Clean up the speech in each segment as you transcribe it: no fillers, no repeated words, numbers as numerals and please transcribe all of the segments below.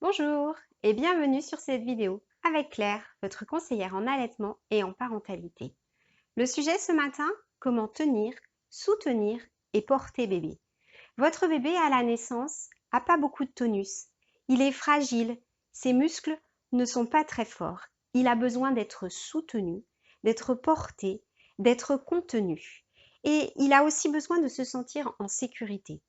Bonjour et bienvenue sur cette vidéo avec Claire, votre conseillère en allaitement et en parentalité. Le sujet ce matin, comment tenir, soutenir et porter bébé. Votre bébé à la naissance n'a pas beaucoup de tonus. Il est fragile, ses muscles ne sont pas très forts. Il a besoin d'être soutenu, d'être porté, d'être contenu. Et il a aussi besoin de se sentir en sécurité.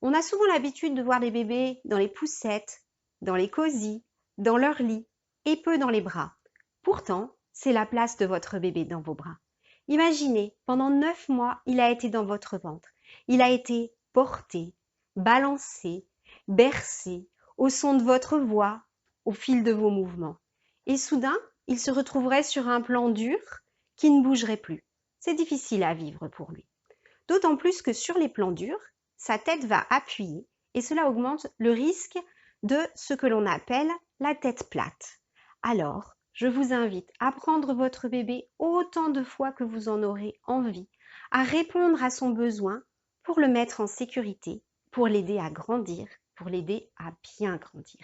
On a souvent l'habitude de voir les bébés dans les poussettes, dans les cosy, dans leur lit et peu dans les bras. Pourtant, c'est la place de votre bébé dans vos bras. Imaginez, pendant 9 mois, il a été dans votre ventre. Il a été porté, balancé, bercé, au son de votre voix, au fil de vos mouvements. Et soudain, il se retrouverait sur un plan dur qui ne bougerait plus. C'est difficile à vivre pour lui. D'autant plus que sur les plans durs, sa tête va appuyer et cela augmente le risque de ce que l'on appelle la tête plate. Alors, je vous invite à prendre votre bébé autant de fois que vous en aurez envie, à répondre à son besoin pour le mettre en sécurité, pour l'aider à grandir, pour l'aider à bien grandir.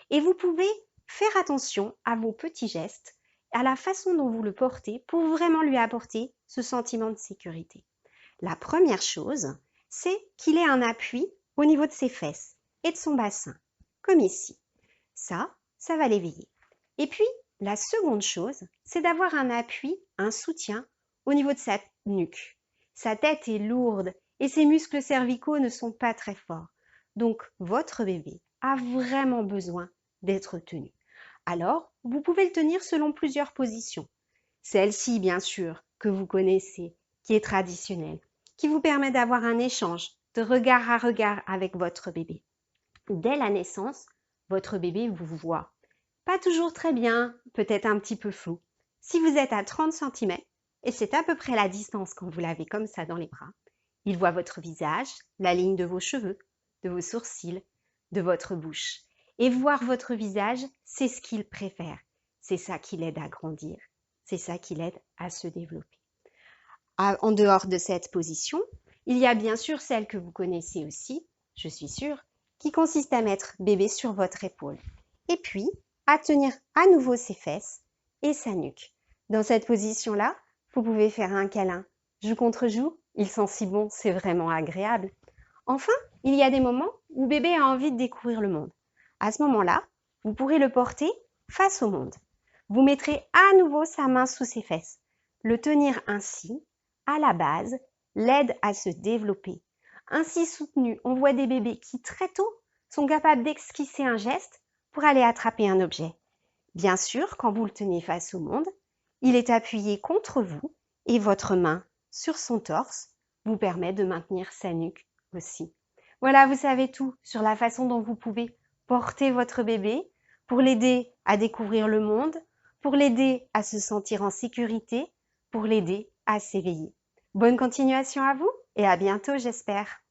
Et vous pouvez faire attention à vos petits gestes, à la façon dont vous le portez pour vraiment lui apporter ce sentiment de sécurité. La première chose, c'est qu'il ait un appui au niveau de ses fesses et de son bassin, comme ici. Ça va l'éveiller. Et puis, la seconde chose, c'est d'avoir un appui, un soutien au niveau de sa nuque. Sa tête est lourde et ses muscles cervicaux ne sont pas très forts. Donc, votre bébé a vraiment besoin d'être tenu. Alors, vous pouvez le tenir selon plusieurs positions. Celle-ci, bien sûr, que vous connaissez, qui est traditionnelle, qui vous permet d'avoir un échange de regard à regard avec votre bébé. Dès la naissance, votre bébé vous voit. Pas toujours très bien, peut-être un petit peu flou. Si vous êtes à 30 cm, et c'est à peu près la distance quand vous l'avez comme ça dans les bras, il voit votre visage, la ligne de vos cheveux, de vos sourcils, de votre bouche. Et voir votre visage, c'est ce qu'il préfère. C'est ça qui l'aide à grandir. C'est ça qui l'aide à se développer. En dehors de cette position, il y a bien sûr celle que vous connaissez aussi, je suis sûre, qui consiste à mettre bébé sur votre épaule. Et puis, à tenir à nouveau ses fesses et sa nuque. Dans cette position-là, vous pouvez faire un câlin. Joue contre joue, ils sont si bons, c'est vraiment agréable. Enfin, il y a des moments où bébé a envie de découvrir le monde. À ce moment-là, vous pourrez le porter face au monde. Vous mettrez à nouveau sa main sous ses fesses. Le tenir ainsi, à la base, l'aide à se développer. Ainsi soutenu, on voit des bébés qui très tôt sont capables d'esquisser un geste pour aller attraper un objet. Bien sûr, quand vous le tenez face au monde, il est appuyé contre vous et votre main sur son torse vous permet de maintenir sa nuque aussi. Voilà, vous savez tout sur la façon dont vous pouvez porter votre bébé pour l'aider à découvrir le monde, pour l'aider à se sentir en sécurité, pour l'aider à s'éveiller. Bonne continuation à vous et à bientôt, j'espère.